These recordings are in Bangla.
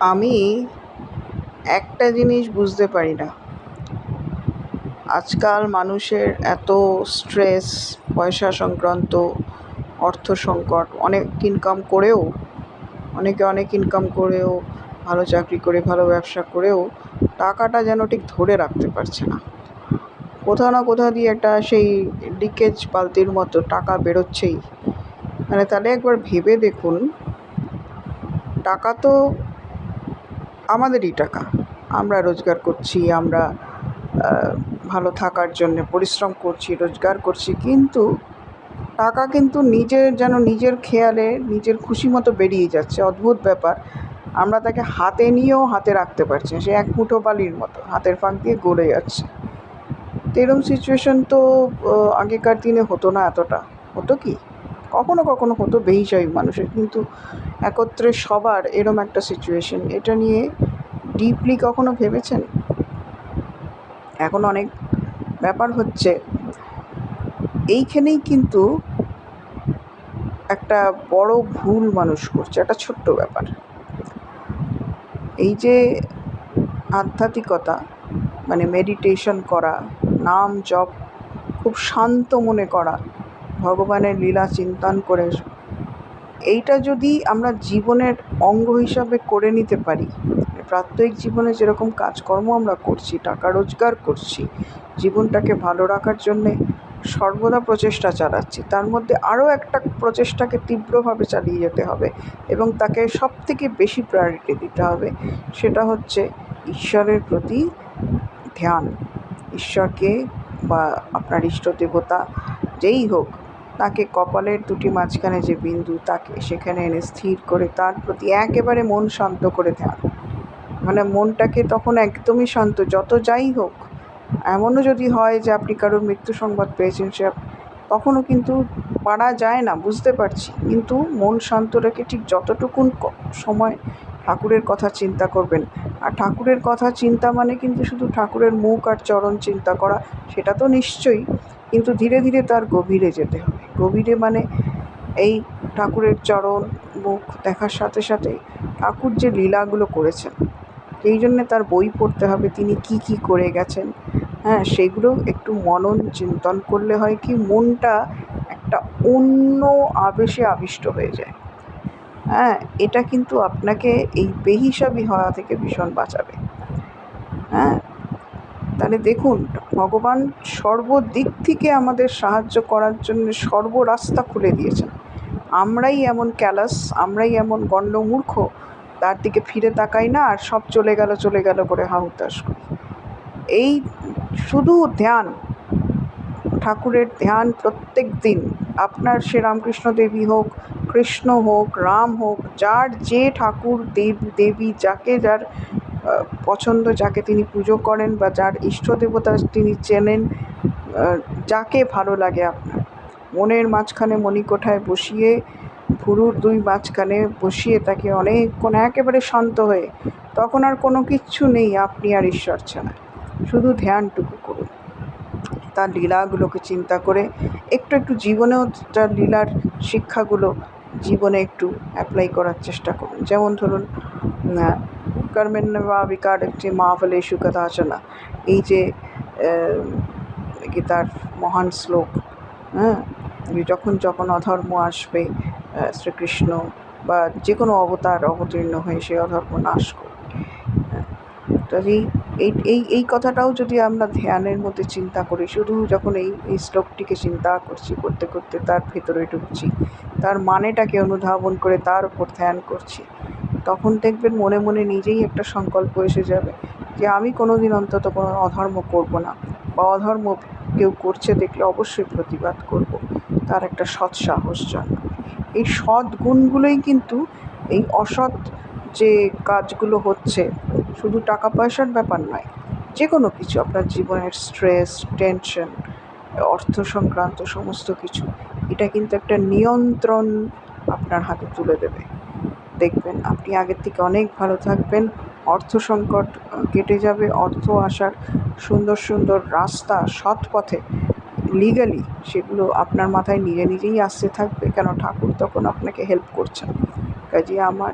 আমি একটা জিনিস বুঝতে পারি না, আজকাল মানুষের এত স্ট্রেস, পয়সা সংক্রান্ত, অর্থ সংকট, অনেকে অনেক ইনকাম করেও, ভালো চাকরি করে, ভালো ব্যবসা করেও টাকাটা যেন ঠিক ধরে রাখতে পারছে না। কোথাও না কোথাও দিয়ে একটা সেই লিকেজ বালতির মতো টাকা বেরোচ্ছেই। মানে তাহলে একবার ভেবে দেখুন, টাকা তো আমাদেরই টাকা, আমরা রোজগার করছি, আমরা ভালো থাকার জন্যে পরিশ্রম করছি, রোজগার করছি, কিন্তু টাকা কিন্তু নিজের খেয়ালে নিজের খুশি মতো বেরিয়ে যাচ্ছে। অদ্ভুত ব্যাপার, আমরা তাকে হাতে নিয়েও হাতে রাখতে পারছি না, সে এক মুঠো বালির মতো হাতের ফাঁক দিয়ে গড়ে যাচ্ছে। তো এরকম সিচুয়েশন তো আগেকার দিনে হতো না এতটা। হতো কি, কখনো কখনো হতো বেহিসাবি মানুষের, কিন্তু একত্রে সবার এরম একটা সিচুয়েশন, এটা নিয়ে ডিপলি কখনো ভেবেছেন? এখন অনেক ব্যাপার হচ্ছে, এইখানেই কিন্তু একটা বড় ভুল মানুষ করছে। একটা ছোট্ট ব্যাপার, এই যে আধ্যাত্মিকতা, মানে মেডিটেশন করা, নাম জপ, খুব শান্ত মনে করা, ভগবানের লীলা চিন্তন করে, এইটা যদি আমরা জীবনের অঙ্গ হিসাবে করে নিতে পারি, প্রাত্যহিক জীবনে যেরকম কাজকর্ম আমরা করছি, টাকা রোজগার করছি, জীবনটাকে ভালো রাখার জন্যে সর্বদা প্রচেষ্টা চালাচ্ছি, তার মধ্যে আরও একটা প্রচেষ্টাকে তীব্রভাবে চালিয়ে যেতে হবে এবং তাকে সবথেকে বেশি প্রায়োরিটি দিতে হবে। সেটা হচ্ছে ঈশ্বরের প্রতি ধ্যান। ঈশ্বরকে বা আপনার ইষ্ট দেবতা যেই হোক, তাকে কপালের দুটি মাঝখানে যে বিন্দু, তাকে সেখানে এনে স্থির করে তার প্রতি একেবারে মন শান্ত করে ধ্যান। মানে মনটাকে তখন একদমই শান্ত, যত যাই হোক, এমনও যদি হয় যে আপনি কারোর মৃত্যু সংবাদ পেয়েছেন, তখনও কিন্তু পারা যায় না, বুঝতে পারছি, কিন্তু মন শান্ত রেখে ঠিক যতটুকুন সময় ঠাকুরের কথা চিন্তা করবেন। আর ঠাকুরের কথা চিন্তা মানে কিন্তু শুধু ঠাকুরের মুখ আর চরণ চিন্তা করা, সেটা তো নিশ্চয়ই, কিন্তু ধীরে ধীরে তার গভীরে যেতে হবে। গভীরে মানে এই ঠাকুরের চরণ মুখ দেখার সাথে সাথে ঠাকুর যে লীলাগুলো করেছেন, সেই জন্যে তার বই পড়তে হবে, তিনি কি কি করে গেছেন। হ্যাঁ, সেগুলো একটু মনন চিন্তন করলে হয় কি, মনটা একটা অন্য আবেশে আবিষ্ট হয়ে যায়। হ্যাঁ, এটা কিন্তু আপনাকে এই বেহিসাবি হওয়া থেকে ভীষণ বাঁচাবে। হ্যাঁ, তাহলে দেখুন, ভগবান সর্বদিক থেকে আমাদের সাহায্য করার জন্য সর্বরাস্তা খুলে দিয়েছেন। আমরাই এমন ক্যালাস, আমরাই এমন গণ্ডমূর্খ, তার দিকে ফিরে তাকাই না, আর সব চলে গেল করে হাহুতাশ করি। এই শুধু ধ্যান, ঠাকুরের ধ্যান প্রত্যেক দিন, আপনার সে রামকৃষ্ণ দেবী হোক, কৃষ্ণ হোক, রাম হোক, যার যে ঠাকুর দেবী যাকে যার পছন্দ, যাকে তিনি পুজো করেন বা যার ইষ্ট দেবতা তিনি চেনেন, যাকে ভালো লাগে আপনার, মনের মাঝখানে মণিকোঠায় বসিয়ে, ভুরুর দুই মাঝখানে বসিয়ে তাকে অনেকক্ষণ একেবারে শান্ত হয়ে, তখন আর কোনো কিচ্ছু নেই আপনি আর ঈশ্বর ছাড়া, শুধু ধ্যানটুকু করুন। তার লীলাগুলোকে চিন্তা করে একটু একটু জীবনেও তার লীলার শিক্ষাগুলো জীবনে একটু অ্যাপ্লাই করার চেষ্টা করুন। যেমন ধরুন, কর্মেণ্যেবা বিকারযে মা ফলেষু কদাচন, এই যে গীতার মহান শ্লোক। হ্যাঁ, যখন যখন অধর্ম আসবে, শ্রীকৃষ্ণ বা যে কোনো অবতার অবতীর্ণ হয়ে সে অধর্ম নাশ করবে। কাজেই এই কথাটাও যদি আমরা ধ্যানের মধ্যে চিন্তা করি, শুধু যখন এই শ্লোকটিকে চিন্তা করছি, করতে করতে তার ভেতরে ঢুকছি, তার মানেটাকে অনুধাবন করে তার উপর ধ্যান করছি, তখন দেখবেন মনে মনে নিজেই একটা সংকল্প এসে যাবে যে আমি কোনো দিন অন্তত কোনো অধর্ম করব না, বা অধর্ম কেউ করছে দেখলে অবশ্যই প্রতিবাদ করব, তার একটা সৎ সাহস জন্মাবে। এই সৎ গুণগুলোই কিন্তু এই অসৎ যে কাজগুলো হচ্ছে, শুধু টাকা পয়সার ব্যাপার নয়, যে কোনো কিছু আপনার জীবনের স্ট্রেস, টেনশন, অর্থ সংক্রান্ত সমস্ত কিছু, এটা কিন্তু একটা নিয়ন্ত্রণ আপনার হাতে তুলে দেবে। দেখবেন আপনি আগের থেকে অনেক ভালো থাকবেন, অর্থ সংকট কেটে যাবে, অর্থ আসার সুন্দর সুন্দর রাস্তা সৎ পথে, লিগালি, সেগুলো আপনার মাথায় নিজে নিজেই আসতে থাকবে, কেন ঠাকুর তখন আপনাকে হেল্প করছেন। কাজে আমার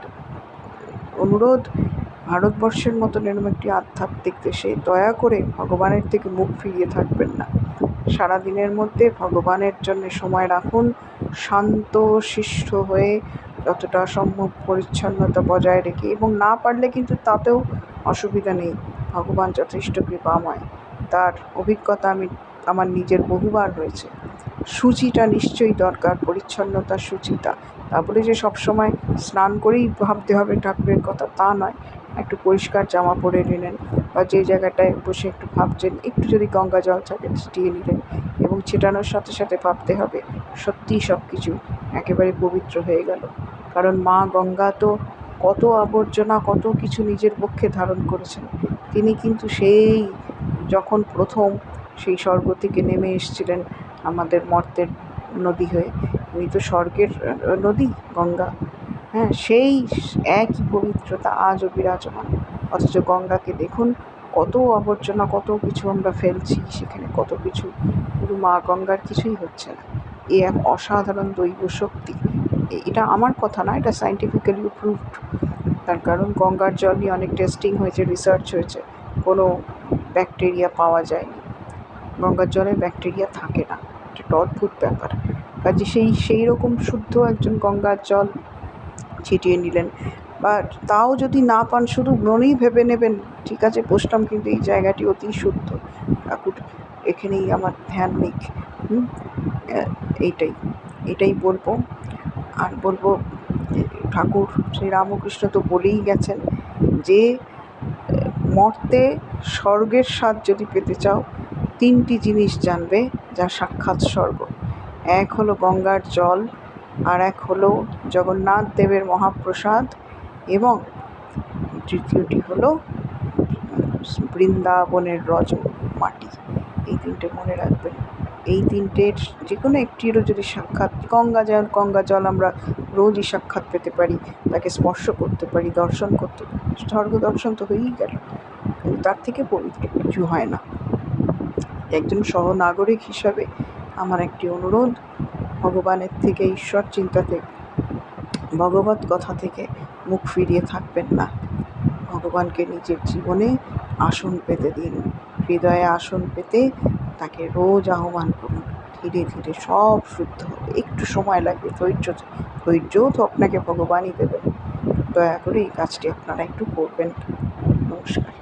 অনুরোধ, ভারতবর্ষের মতন এরকম একটি আধ্যাত্মিক দেশে দয়া করে ভগবানের থেকে মুখ ফিরিয়ে থাকবেন না। সারাদিনের মধ্যে ভগবানের জন্য সময় রাখুন, শান্ত শিষ্ট হয়ে যতটা সম্ভব পরিচ্ছন্নতা বজায় রেখে, এবং না পারলে কিন্তু তাতেও অসুবিধা নেই, ভগবান যথেষ্ট কৃপাময়। তার অভিজ্ঞতা আমার নিজের বহুবার হয়েছে। শুচিটা নিশ্চয়ই দরকার, পরিচ্ছন্নতা, শুচিতা। তা বলে যে সবসময় স্নান করেই ভাবতে হবে ঠাকুরের কথা, তা নয়। একটু পরিষ্কার জামা পরে নিলেন, বা যে জায়গাটায় বসে একটু ভাবছেন একটু যদি গঙ্গা জল থাকে ছিটিয়ে নিলেন, এবং ছেটানোর সাথে সাথে ভাবতে হবে সত্যিই সব কিছু একেবারে পবিত্র হয়ে গেল। কারণ মা গঙ্গা তো কত আবর্জনা, কত কিছু নিজের পক্ষে ধারণ করেছেন। তিনি কিন্তু সেই যখন প্রথম সেই স্বর্গ থেকে নেমে এসেছিলেন আমাদের মর্তের নদী হয়ে, উনি তো স্বর্গের নদী গঙ্গা। হ্যাঁ, সেই একই পবিত্রতা আজও বিরাজমান। অথচ গঙ্গাকে দেখুন, কত আবর্জনা, কত কিছু আমরা ফেলছি সেখানে, কত কিছু, কিন্তু মা গঙ্গার কিছুই হচ্ছে না। এ এক অসাধারণ দৈব শক্তি। এটা আমার কথা না, এটা সায়েন্টিফিক্যালি প্রুভড। তার কারণ গঙ্গার জল নিয়ে অনেক টেস্টিং হয়েছে, রিসার্চ হয়েছে, কোনো ব্যাকটেরিয়া পাওয়া যায়নি। গঙ্গার জলে ব্যাকটেরিয়া থাকে না, এটা একটা অদ্ভুত ব্যাপার। কাজে সেই রকম শুদ্ধ একজন গঙ্গার জল ছিটিয়ে নিলেন, বা তাও যদি না পান শুধু মনেই ভেবে নেবেন ঠিক আছে বসলাম, কিন্তু এই জায়গাটি অতি শুদ্ধ, ঠাকুর এখানেই আমার ধ্যান নিক। এইটাই বলবো। আর বলবো, ঠাকুর শ্রীরামকৃষ্ণ তো বলেই গেছেন যে মর্তে স্বর্গের স্বাদ যদি পেতে চাও, 3টি জিনিস জানবে যা সাক্ষাৎ স্বর্গ। এক হলো গঙ্গার জল, আর এক হলো জগন্নাথ দেবের মহাপ্রসাদ, এবং তৃতীয়টি হলো বৃন্দাবনের রজ মাটি। এই 3টে মনে রাখবেন। এই 3টের যে কোনো একটিরও যদি সাক্ষাৎ, গঙ্গা জল আমরা রোজই সাক্ষাৎ পেতে পারি, তাকে স্পর্শ করতে পারি, দর্শন করতে পারি, স্বর্গ দর্শন তো হয়েই গেল। কিন্তু তার থেকে পবিত্র কিছু হয় না। একজন সহনাগরিক হিসাবে আমার একটি অনুরোধ, ভগবানের থেকে, ঈশ্বর চিন্তা থেকে, ভগবত কথা থেকে মুখ ফিরিয়ে থাকবেন না। ভগবানকে নিজের জীবনে আসন পেতে দিন, হৃদয়ে আসন পেতে তাকে রোজ আহ্বান করুন। ধীরে ধীরে সব শুদ্ধ হবে, একটু সময় লাগবে, ধৈর্যও তো আপনাকে ভগবানই দেবেন। দয়া করে এই কাজটি আপনারা একটু করবেন। নমস্কার।